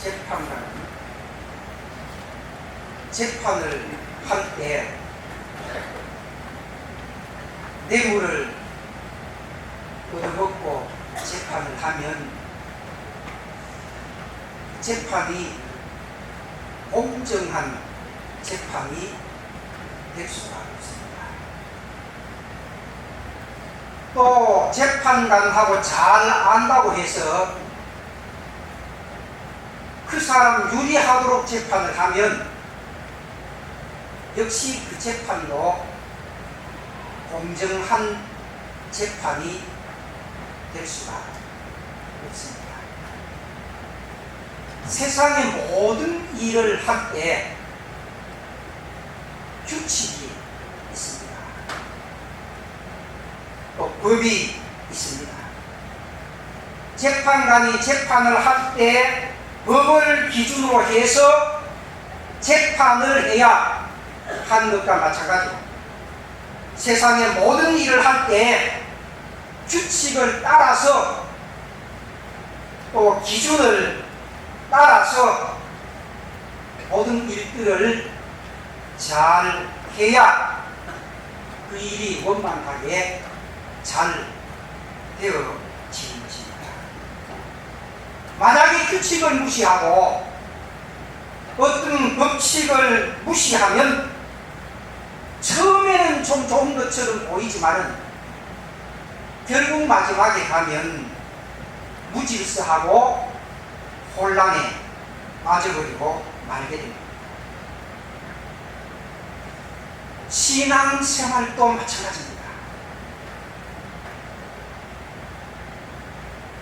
재판관은 재판을 할 때 뇌물을 얻어먹고 재판을 하면 재판이 공정한 재판이 될 수가 없습니다. 또 재판관하고 잘 안다고 해서 그 사람 유리하도록 재판을 하면 역시 그 재판도 공정한 재판이 될 수가 없습니다. 세상의 모든 일을 할 때 규칙이 있습니다. 또 법이 있습니다. 재판관이 재판을 할 때 법을 기준으로 해서 재판을 해야 하는 것과 마찬가지로 세상의 모든 일을 할 때 규칙을 따라서 또 기준을 따라서 모든 일들을 잘 해야 그 일이 원만하게 잘 되어지는 것입니다. 만약에 규칙을 무시하고 어떤 법칙을 무시하면 처음에는 좀 좋은 것처럼 보이지만은 결국 마지막에 가면 무질서하고 혼란에 빠져버리고 말게 됩니다. 신앙생활도 마찬가지입니다.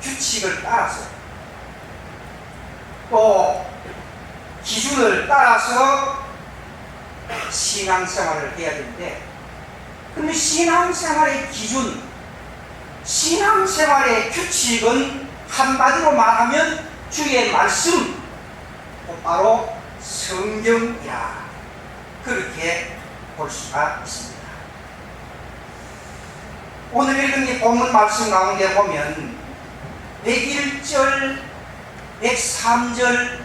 규칙을 따라서 또 기준을 따라서 신앙생활을 해야 되는데, 그런데 신앙생활의 기준, 신앙생활의 규칙은 한마디로 말하면 주의 말씀, 바로 성경이라 그렇게 볼 수가 있습니다. 오늘 읽은 이 본문 말씀 가운데 보면 101절, 103절,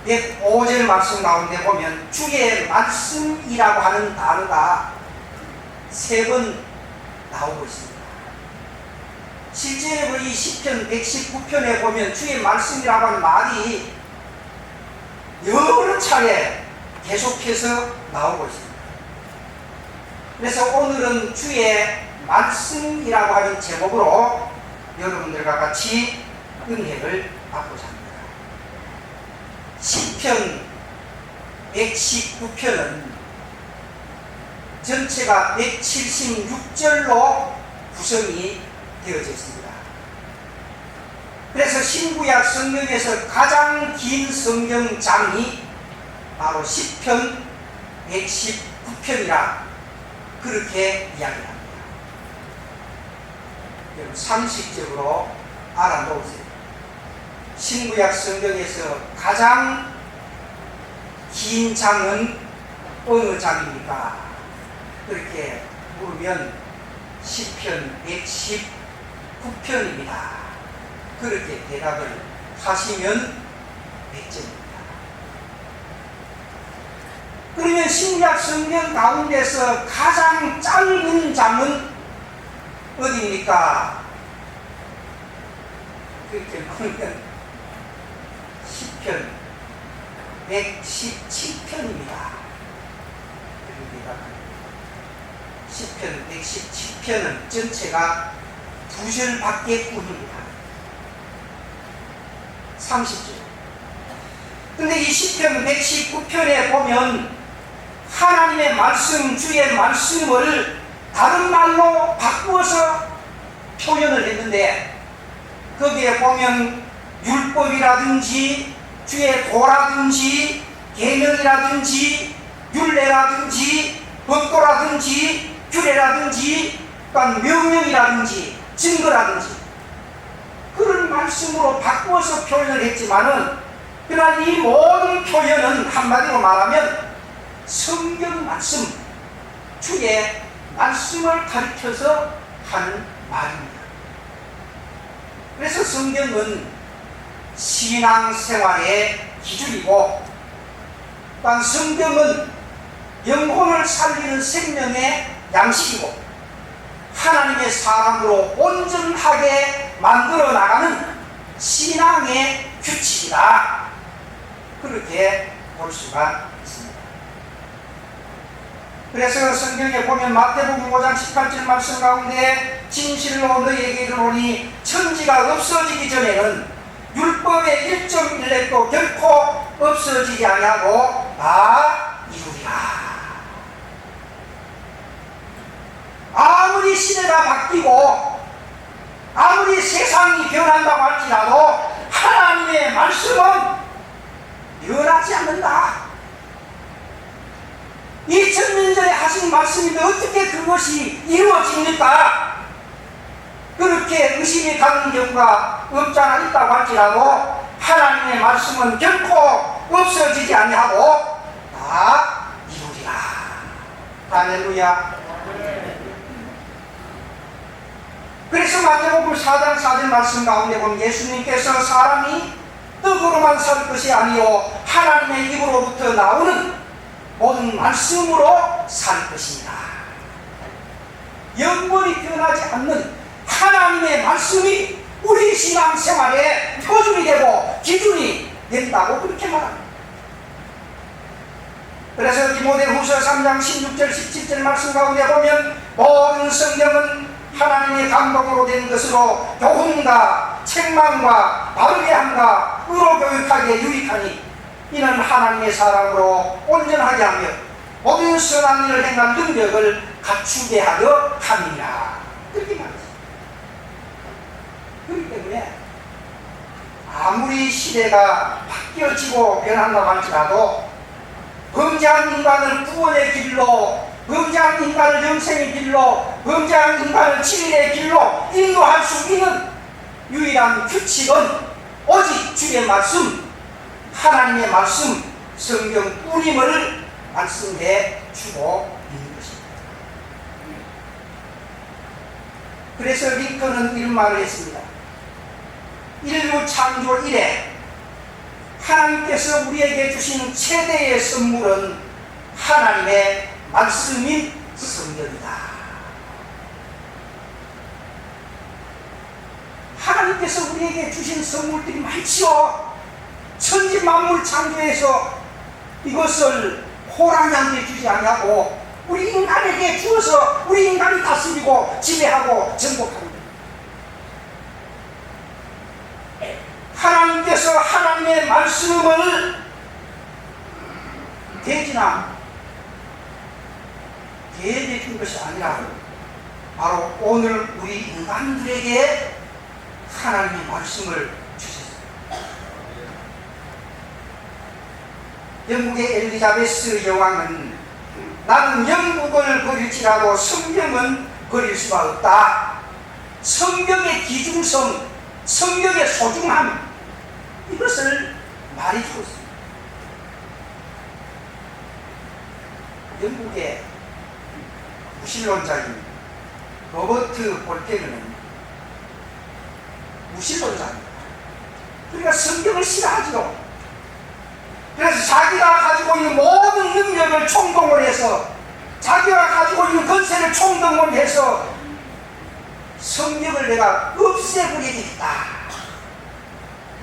105절 말씀 가운데 보면 주의 말씀이라고 하는 단어가 3번 나오고 있습니다. 실제 이 시편 119편에 보면 주의 말씀이라고 하는 말이 여러 차례 계속해서 나오고 있습니다. 그래서 오늘은 주의 말씀이라고 하는 제목으로 여러분들과 같이 은혜를 받고자 합니다. 시편 119편은 전체가 176절로 구성이 되어져 있습니다. 그래서 신구약 성경에서 가장 긴 성경장이 바로 시편 119편이라 그렇게 이야기합니다. 여러분 상식적으로 알아놓으세요. 신구약 성경에서 가장 긴 장은 어느 장입니까? 그렇게 물으면 시편 119편입니다. 그렇게 대답을 하시면 100점입니다. 그러면 신구약 성경 가운데서 가장 짧은 장은 어디입니까? 그렇게 보면 시편 117편입니다. 시편 117편은 전체가 2절밖에 뿐입니다. 30절. 근데 이 시편 119편에 보면 하나님의 말씀, 주의 말씀을 다른 말로 바꾸어서 표현을 했는데, 거기에 보면 율법이라든지 주의 도라든지 계명이라든지 율례라든지 법도라든지 규례라든지 또한 명령이라든지 증거라든지 그런 말씀으로 바꾸어서 표현을 했지만은, 그러나 이 모든 표현은 한마디로 말하면 성경 말씀, 주의 말씀을 가리켜서 하는 말입니다. 그래서 성경은 신앙생활의 기준이고, 또한 성경은 영혼을 살리는 생명의 양식이고 하나님의 사람으로 온전하게 만들어 나가는 신앙의 규칙이다, 그렇게 볼 수가 있습니다. 그래서 성경에 보면 마태복음 5장 18절 말씀 가운데 진실로 너희에게 이르노니 천지가 없어지기 전에는 율법의 1.1렙도 결코 없어지지 아니하고 다 이루리라. 아무리 시대가 바뀌고 아무리 세상이 변한다고 할지라도 하나님의 말씀은 변하지 않는다. 2000년 전에 하신 말씀인데 어떻게 그것이 이루어집니까? 그렇게 의심이 가는 경우가 없지 않아 있다고 할지라도 하나님의 말씀은 결코 없어지지 아니하고 다 이루리라. 할렐루야. 그래서 마태복음 4장 4절 말씀 가운데 보면 예수님께서 사람이 떡으로만 살 것이 아니요 하나님의 입으로부터 나오는 모든 말씀으로 살 것입니다. 영원히 변하지 않는 하나님의 말씀이 우리 신앙생활의 표준이 되고 기준이 된다고 그렇게 말합니다. 그래서 디모데후서 3장 16절 17절 말씀 가운데 보면 모든 성경은 하나님의 감동으로 된 것으로 교훈과 책망과 바르게 함과 의로 교육하기에 유익하니 이는 하나님의 사람으로 온전하게 하며 모든 선한 일을 행한 능력을 갖추게 하려 함이라. 그렇게 말합니다. 그렇기 때문에 아무리 시대가 바뀌어지고 변한다고 할지라도 범죄한 인간을 구원의 길로, 범죄한 인간을 영생의 길로, 범죄한 인간을 진리의 길로 인도할 수 있는 유일한 규칙은 오직 주의 말씀, 하나님의 말씀, 성경뿐임을 말씀해 주고 있는 것입니다. 그래서 링컨은 이런 말을 했습니다. 인류 창조 이래 하나님께서 우리에게 주신 최대의 선물은 하나님의 말씀인 성경이다. 하나님께서 우리에게 주신 선물들이 많지요. 천지 만물 창조해서 이것을 호랑이한테 주지 아니하고 우리 인간에게 주어서 우리 인간이 다스리고 지배하고 정복합니다. 하나님께서 하나님의 말씀을 대지나 계획해 준 것이 아니라 바로 오늘 우리 인간들에게 하나님의 말씀을 주셨습니다. 영국의 엘리자베스 여왕은 나는 영국을 버릴지라도 성경은 버릴 수가 없다. 성경의 기중성, 성경의 소중함, 이것을 말해주고 있습니다. 영국의 무신론자인 로버트 볼테르는 무신론자입니다. 그러니까 성경을 싫어하지요. 그래서 자기가 가지고 있는 모든 능력을 총동원 해서, 자기가 가지고 있는 권세를 총동원해서 성경을 내가 없애버리겠다.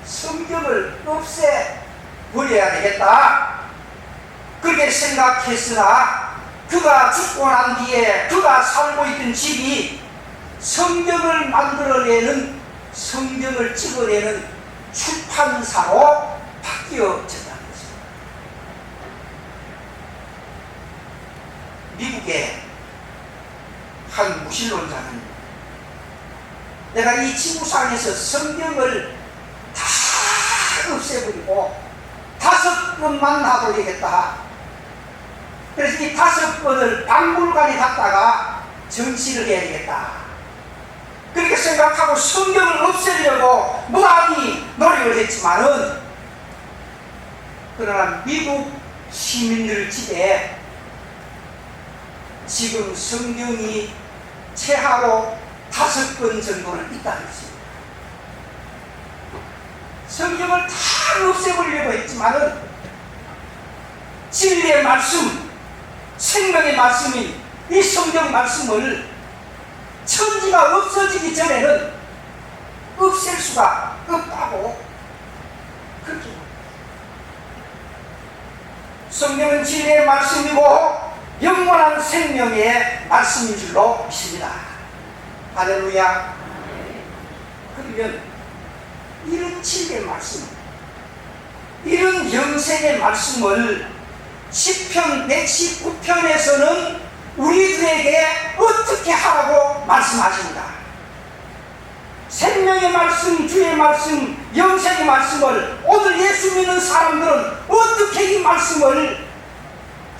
성경을 없애버려야 되겠다. 그렇게 생각했으나 그가 죽고 난 뒤에 그가 살고 있던 집이 성경을 만들어내는, 성경을 찍어내는 출판사로 바뀌어졌다는 것입니다. 미국의 한 무신론자는 내가 이 지구상에서 성경을 다 없애버리고 5번만 놔둬야겠다. 그래서 이 5번을 박물관에 갔다가 전시를 해야 되겠다. 그렇게 생각하고 성경을 없애려고 무한히 노력을 했지만은, 그러나 미국 시민들 집에 지금 성경이 최하로 5권 정도는 있다는 것입니다. 성경을 다 없애버리려고 했지만은 진리의 말씀, 생명의 말씀인 이 성경 말씀을 천지가 없어지기 전에는 없앨 수가 없다고 그렇게 성경은 진리의 말씀이고 영원한 생명의 말씀인 줄로 믿습니다. 할렐루야. 그러면 이런 진리의 말씀, 이런 영생의 말씀을 시편 119편에서는 우리들에게 어떻게 하라고 말씀하십니다. 생명의 말씀, 주의 말씀, 영생의 말씀을 오늘 예수 믿는 사람들은 어떻게 이 말씀을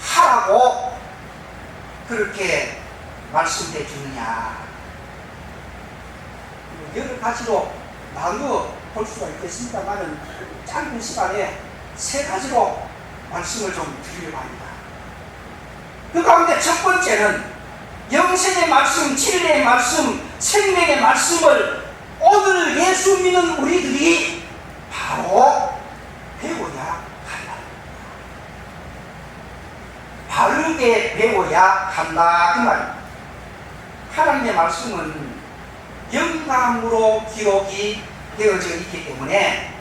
하라고 그렇게 말씀해 주느냐. 여러 가지로 나누어 볼 수가 있겠습니다만 짧은 시간에 세 가지로 말씀을 좀 드리려고 합니다. 그 가운데 첫 번째는 영생의 말씀, 진리의 말씀, 생명의 말씀을 오늘 예수 믿는 우리들이 바로 배워야 한다. 바르게 배워야 한다 그 말입니다. 하나님의 말씀은 영감으로 기록이 되어져 있기 때문에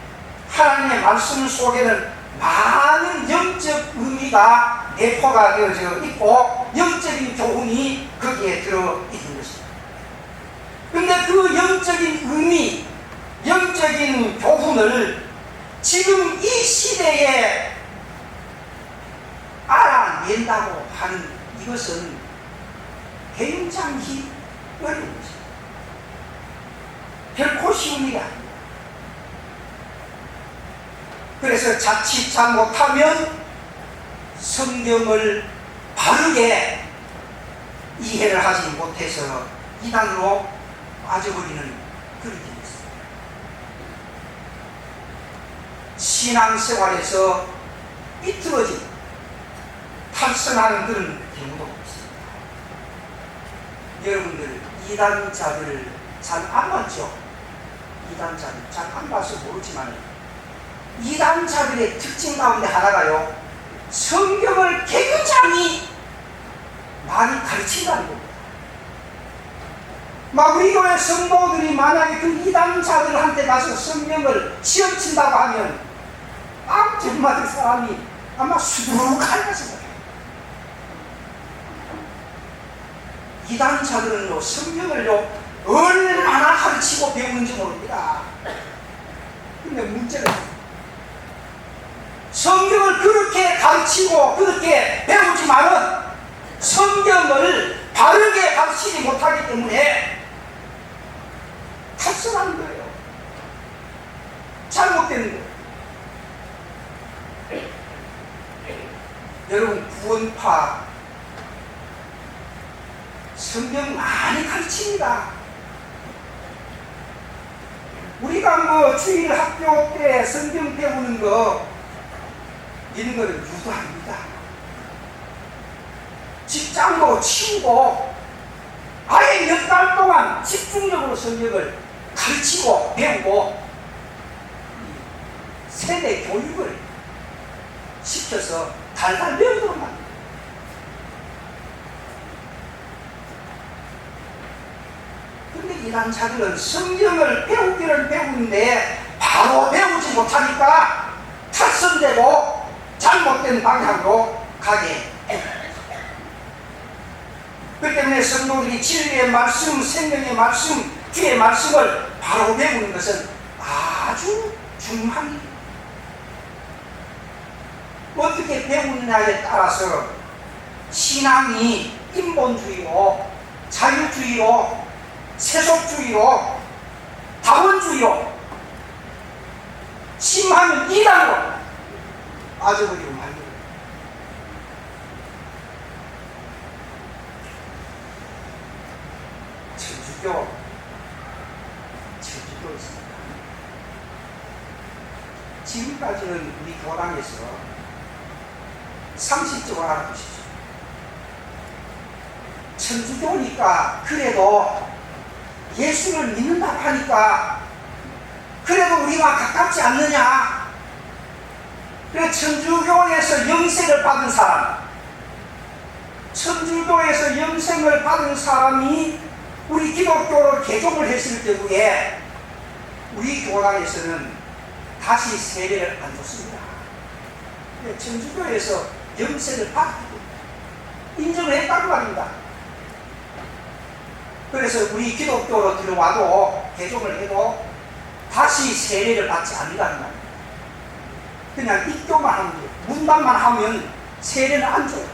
하나님의 말씀 속에는 많은 영적 의미가 내포가 되어져 있고 영적인 교훈이 거기에 들어있는 것입니다. 그런데 그 영적인 의미, 영적인 교훈을 지금 이 시대에 알아낸다고 하는 이것은 굉장히 어려운 것입니다. 결코 쉬운 일이 아닙니다. 그래서 자칫 잘못하면 성경을 바르게 이해를 하지 못해서 이단으로 빠져버리는 그런 일이 있습니다. 신앙생활에서 삐뚤어진 탈선하는 그런 경우도 있습니다. 여러분들 이단자들을 잘 안 봤죠? 이단자들 잘 안 봐서 모르지만 이단자들의 특징 가운데 하나가요, 성경을 굉장히 많이 가르친다는 겁니다. 막 우리 교회 성도들이 만약에 그 이단자들한테 가서 성경을 시험친다고 하면 정말 그 사람이 아마 수두룩할 것입니다. 이단자들은요, 성경을요 얼마나 가르치고 배우는지 모릅니다. 근데 문제는 성경을 그렇게 가르치고 그렇게 배우지만은 성경을 바르게 가르치지 못하기 때문에 탈선하는 거예요. 잘못되는 거예요. 여러분, 구원파 성경 많이 가르칩니다. 우리가 뭐 주일 학교 때 성경 배우는 거 이런 거를 유도합니다. 직장도 치우고 아예 몇 달 동안 집중적으로 성경을 가르치고 배우고 세대 교육을 시켜서 달달 배우도록 합니다. 근데 이단자들은 성경을 배우기를 배우는데 바로 배우지 못하니까 탈선되고 잘못된 방향으로 가게 됩니다. 그렇기 때문에 성도들이 진리의 말씀, 생명의 말씀, 주의 말씀을 바로 배우는 것은 아주 중요한 일입니다. 어떻게 배우느냐에 따라서 신앙이 인본주의로, 자유주의로, 세속주의로, 다원주의로, 심하면 이단으로 빠져버리고 말입니다. 제주도 있습니다. 지금까지는 우리 교당에서 상식적으로 알아보십시오. 천주교니까 그래도 예수를 믿는다고 하니까 그래도 우리와 가깝지 않느냐. 그래서 천주교에서 영생을 받은 사람, 천주교에서 영생을 받은 사람이 우리 기독교로 개종을 했을 경우에 우리 교단에서는 다시 세례를 안 줬습니다. 천주교에서 영생을 받고 인정을 했다고 말입니다. 그래서 우리 기독교로 들어와도 개종을 해도 다시 세례를 받지 않는다는 말입니다. 그냥 입교만 하면 돼요. 문답만 하면 세례는 안 줘요.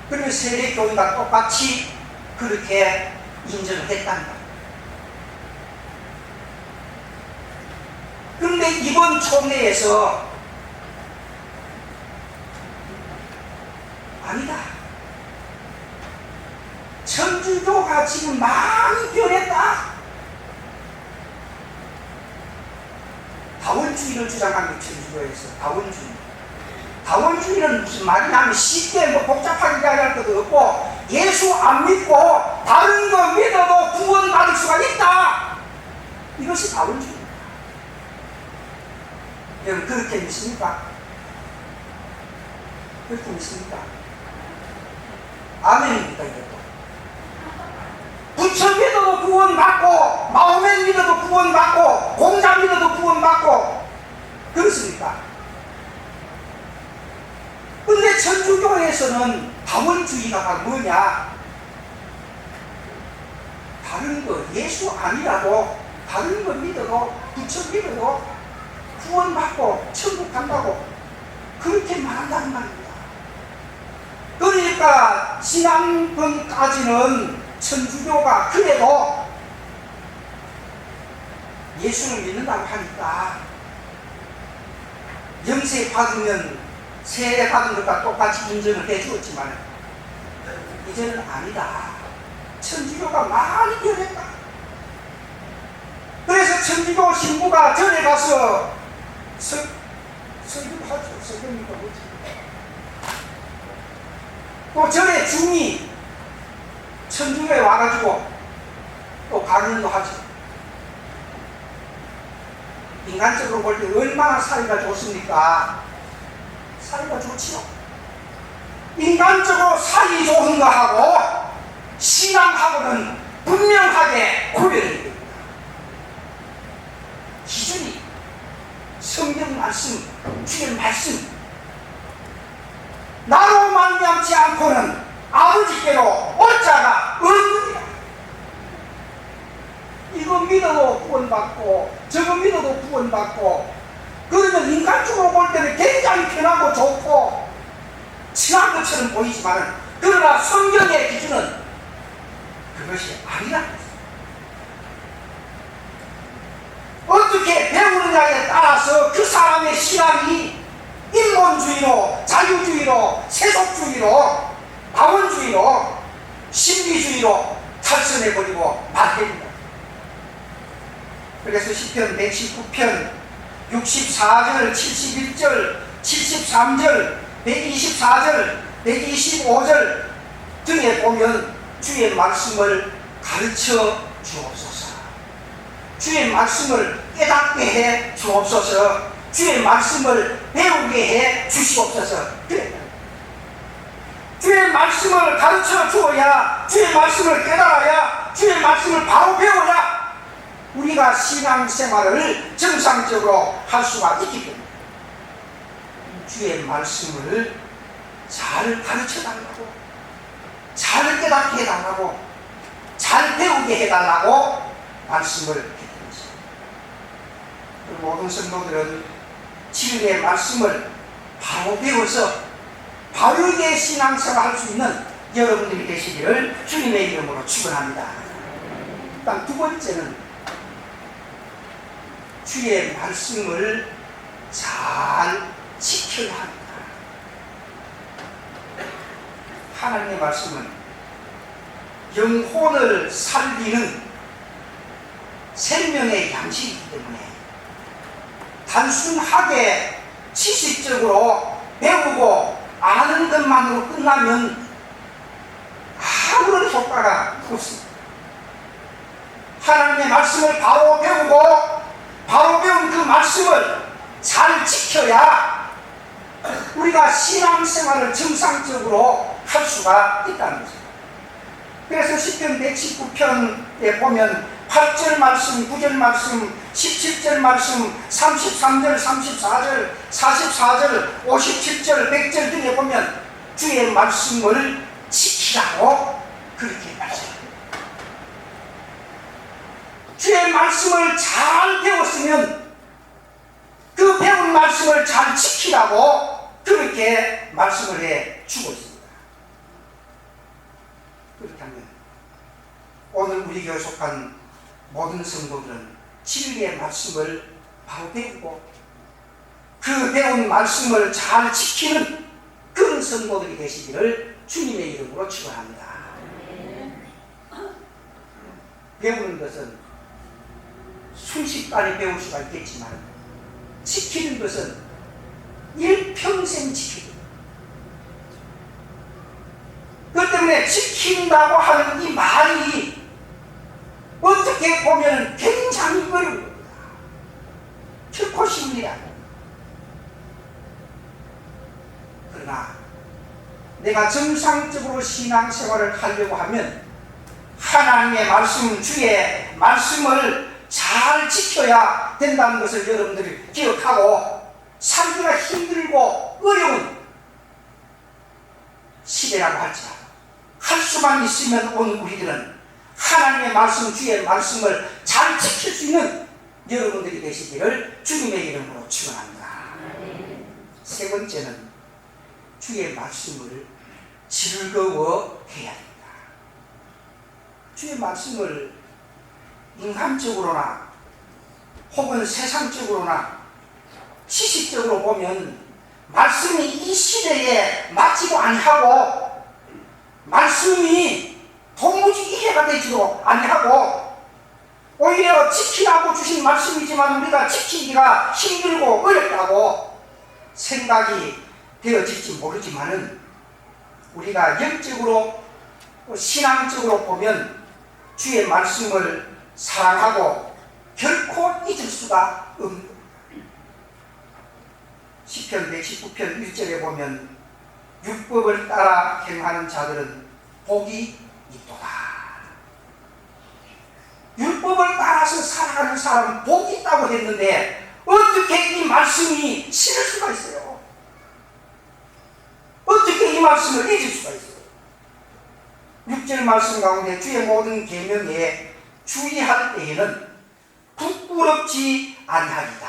그러면 세례 교인과 똑같이 그렇게 인정을 했다는 말입니다. 그런데 이번 총회에서 아니다. 천주교가 지금 많이 변했다. 다원주의를 주장하는 천주교에서 다원주의. 다원주의는 무슨 말이냐면 쉽게 복잡하게 이야기할 것도 없고 예수 안 믿고 다른 거 믿어도 구원받을 수가 있다. 이것이 다원주의입니다. 여러분 그렇게 믿습니까? 그렇게 믿습니까? 아멘입니다. 이것도 부처 믿어도 구원받고 마호멧 믿어도 구원받고 공자 믿어도 구원받고 그렇습니까? 근데 천주교에서는 다원주의가 뭐냐? 다른 거 예수 아니라도 다른 거 믿어도 부처 믿어도 구원받고 천국 간다고 그렇게 말한다는 말입니다. 그러니까 지난번까지는 천주교가 그래도 예수를 믿는다고 하니까 영세 받으면 세례 받은 것과 똑같이 인정을 해주었지만 이제는 아니다. 천주교가 많이 변했다. 그래서 천주교 신부가 절에 가서 설교를 하죠. 설교니까 뭐지? 또 절에 중이 천주교에 와가지고 또 강연도 하죠. 인간적으로 볼 때 얼마나 사이가 좋습니까? 사이가 좋지요. 인간적으로 사이 좋은 거하고 신앙하고는 분명하게 구별이 됩니다. 기준이 성경 말씀, 주의 말씀 나로 말미암지 않고는 아버지께로 올 자가 없느니라. 이거 믿어도 구원받고 저거 믿어도 구원받고 그러면 인간적으로 볼 때는 굉장히 편하고 좋고 친한 것처럼 보이지만 그러나 성경의 기준은 그것이 아니라 어떻게 배우느냐에 따라서 그 사람의 신앙이 인본주의로 자유주의로 세속주의로 다원주의로 신비주의로 탈선해버리고 말됩니다. 그래서 시편 119편 64절 71절 73절 124절 125절 등에 보면 주의 말씀을 가르쳐 주옵소서, 주의 말씀을 깨닫게 해 주옵소서, 주의 말씀을 배우게 해 주시옵소서. 그래. 주의 말씀을 가르쳐 주어야, 주의 말씀을 깨달아야, 주의 말씀을 바로 배워야 우리가 신앙생활을 정상적으로 할 수가 있기 때문에 주의 말씀을 잘 가르쳐 달라고, 잘 깨닫게 해달라고, 잘 배우게 해달라고 말씀을 해드렸습니다. 모든 성도들은 진리의 말씀을 바로 배워서 바르게 신앙생활 할 수 있는 여러분들이 되시기를 주님의 이름으로 축원합니다. 일단 두 번째는 주의 말씀을 잘 지켜야 합니다. 하나님의 말씀은 영혼을 살리는 생명의 양식이기 때문에 단순하게 지식적으로 배우고 아는 것만으로 끝나면 아무런 효과가 없습니다. 하나님의 말씀을 바로 배우고 바로 배운 그 말씀을 잘 지켜야 우리가 신앙생활을 정상적으로 할 수가 있다는 거죠. 그래서 시편 119편에 보면 8절 말씀, 9절 말씀, 17절 말씀, 33절, 34절, 44절, 57절, 100절 등에 보면 주의 말씀을 지키라고 그렇게 말씀합니다. 주의 말씀을 잘 배웠으면 그 배운 말씀을 잘 지키라고 그렇게 말씀을 해 주고 있습니다. 그렇다면 오늘 우리 교회에 속한 모든 성도들은 진리의 말씀을 바로 배우고 그 배운 말씀을 잘 지키는 그런 성도들이 되시기를 주님의 이름으로 축원합니다. 배우는 것은 순식간에 배울 수가 있겠지만 지키는 것은 일평생 지키는 것. 그것 때문에 지킨다고 하는 이 말이 어떻게 보면 굉장히 어려운 겁니다. 결코 쉬운 일이 아닙니다. 그러나 내가 정상적으로 신앙생활을 하려고 하면 하나님의 말씀, 주의 말씀을 잘 지켜야 된다는 것을 여러분들이 기억하고 살기가 힘들고 어려운 시대라고 할지라도 할 수만 있으면 오늘 우리들은 하나님의 말씀, 주의 말씀을 잘 지킬 수 있는 여러분들이 되시기를 주님의 이름으로 축원합니다. 세 번째는 주의 말씀을 즐거워해야 합니다. 주의 말씀을 인간적으로나 혹은 세상적으로나 지식적으로 보면 말씀이 이 시대에 맞지도 아니하고 말씀이 도무지 이해가 되지도 아니하고 오히려 지키라고 주신 말씀이지만 우리가 지키기가 힘들고 어렵다고 생각이 되어질지 모르지만은 우리가 영적으로 신앙적으로 보면 주의 말씀을 사랑하고 결코 잊을 수가 없는 겁니다. 시편 119편 1절에 보면 율법을 따라 행하는 자들은 복이 있도다. 율법을 따라서 살아가는 사람은 복이 있다고 했는데 어떻게 이 말씀이 싫을 수가 있어요? 어떻게 이 말씀을 잊을 수가 있어요? 6절 말씀 가운데 주의 모든 계명에 주의할 때에는 부끄럽지 아니하리다.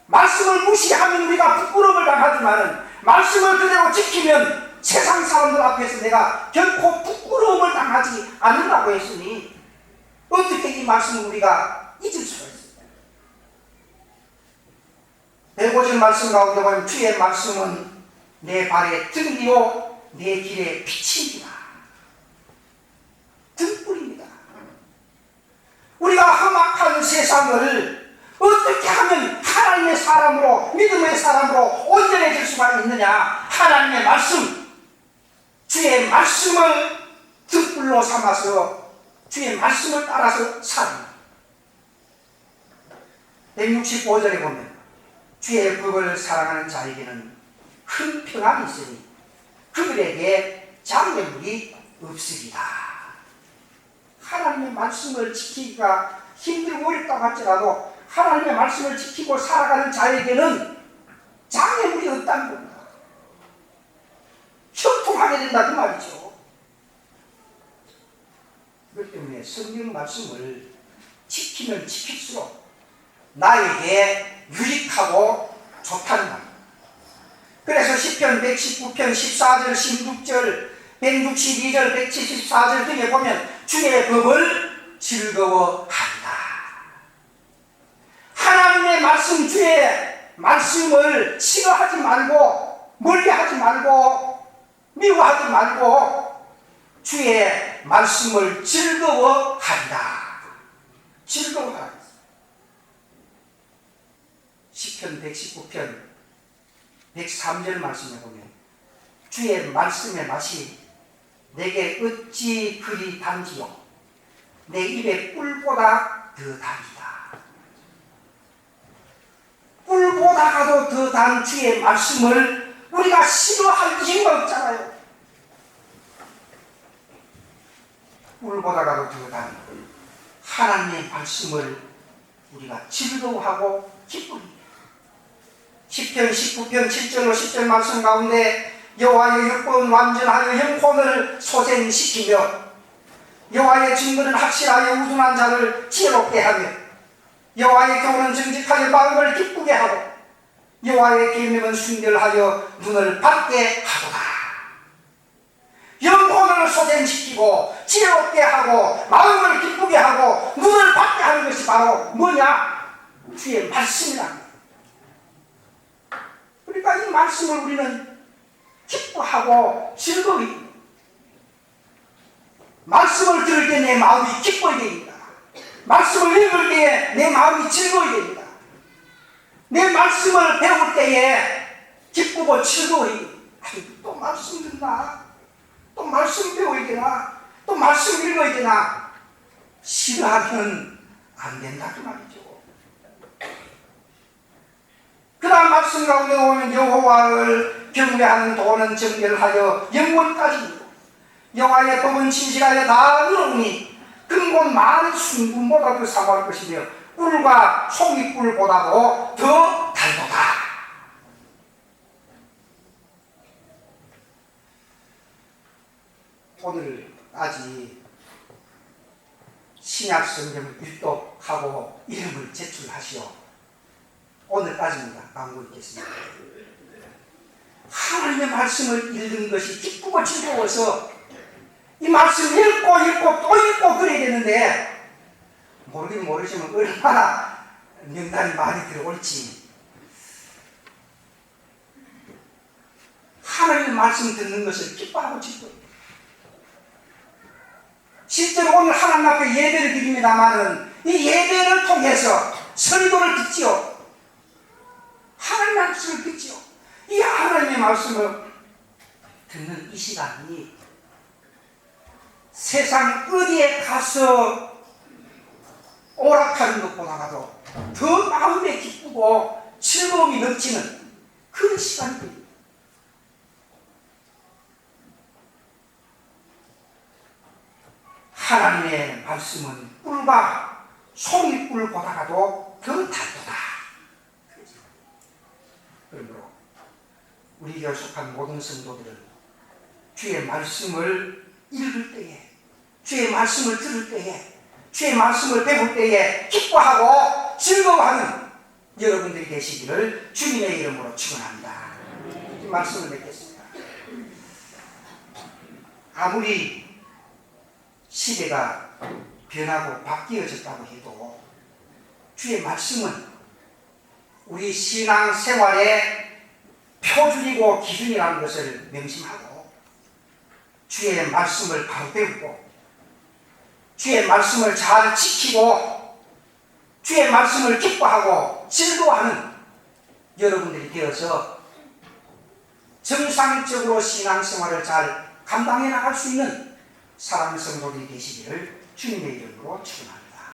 말씀을 무시하면 우리가 부끄러움을 당하지만 말씀을 그대로 지키면 세상 사람들 앞에서 내가 결코 부끄러움을 당하지 않는다고 했으니 어떻게 이 말씀을 우리가 잊을 수가 있습니까? 105절 말씀 가운데 보면 주의 말씀은 내 발의 등이요 내 길의 빛입니다. 등불입니다. 우리가 험악한 세상을 어떻게 하면 하나님의 사람으로 믿음의 사람으로 온전해질 수가 있느냐? 하나님의 말씀, 주의 말씀을 등불로 삼아서 주의 말씀을 따라서 삽니다. 165절에 보면 주의 법을 사랑하는 자에게는 큰 평안이 있으니 그들에게 장애물이 없으리라. 하나님의 말씀을 지키기가 힘들고 어렵다고 할지라도 하나님의 말씀을 지키고 살아가는 자에게는 장애물이 없다는 겁니다. 형통하게 된다 그 말이죠. 그렇기 때문에 성경 말씀을 지키면 지킬수록 나에게 유익하고 좋다는 말입니다. 그래서 시편 119편 14절, 16절, 162절, 174절 등에 보면 주의 법을 즐거워한다. 하나님의 말씀, 주의 말씀을 싫어하지 말고 멀리하지 말고 미워하지 말고 주의 말씀을 즐거워한다. 즐거워한다. 시편 119편 103절 말씀에 보면 주의 말씀의 맛이 내게 어찌 그리 단지요 내 입에 꿀보다 더 달이다. 따뜻한 주의 말씀을 우리가 싫어할 이유가 없잖아요. 꿀보다가도 더한 하나님의 말씀을 우리가 즐거워하고 기쁩니다. 10편 19편 7절로 10절 말씀 가운데 여호와의 율법은 완전하여 영혼을 소생시키며 여호와의 증거는 확실하여 우둔한 자를 지혜롭게 하며 여호와의 교훈은 정직하여 마음을 기쁘게 하고 여호와의 계명은 순결하여 눈을 밝게 하도다. 영혼을 소생시키고 지혜롭게 하고 마음을 기쁘게 하고 눈을 밝게 하는 것이 바로 뭐냐? 주의 말씀이랍니다. 그러니까 이 말씀을 우리는 기뻐하고 즐거워요. 말씀을 들을 때 내 마음이 기뻐야 됩니다. 말씀을 읽을 때에 내 마음이 즐거워야 됩니다. 내 말씀을 배울 때에 기쁘고 즐거워요. 또 말씀 듣나? 또 말씀 배워야 되나? 또 말씀 읽어야 되나? 싫어하면 안 된다 그 말이죠. 그 다음 말씀 가운데 보면 여호와를 경외하는 도는 정결하여 영원까지 여호와의 법은 진실하여 다 의로우니 근본 많은 순금보다도 사모할 것이며 꿀과 송이꿀보다도 더 달도다. 오늘 아직 신약 성경을 일독하고 이름을 제출하시오. 오늘까지입니다. 광고 있겠습니다. 하나님의 말씀을 읽는 것이 기쁘고 즐거워서 이 말씀 읽고 또 읽고 그래야 되는데 모르긴 모르지만 얼마나 명단이 많이 들어올지. 하나님의 말씀 듣는 것을 기뻐하고 즐거워요. 실제로 오늘 하나님 앞에 예배를 드립니다마는 이 예배를 통해서 설교를 듣지요. 하나님의 말씀을 듣지요. 이 하나님의 말씀을 듣는 이 시간이 세상 어디에 가서 오락하는 것보다도 더 마음에 기쁘고 즐거움이 넘치는 그런 시간이 됩니다. 하나님의 말씀은 꿀과 송이꿀보다도 더 달도다. 그러므로 우리 교회 속한 모든 성도들은 주의 말씀을 읽을 때에, 주의 말씀을 들을 때에, 주의 말씀을 배울 때에 기뻐하고 즐거워하는 여러분들이 되시기를 주님의 이름으로 축원합니다. 이 말씀을 맺겠습니다. 아무리 시대가 변하고 바뀌어졌다고 해도 주의 말씀은 우리 신앙생활의 표준이고 기준이라는 것을 명심하고 주의 말씀을 바로 배우고 주의 말씀을 잘 지키고 주의 말씀을 기뻐하고 즐거워하는 여러분들이 되어서 정상적으로 신앙생활을 잘 감당해 나갈 수 있는 사랑하는 성도들이 되시기를 주님의 이름으로 축원합니다.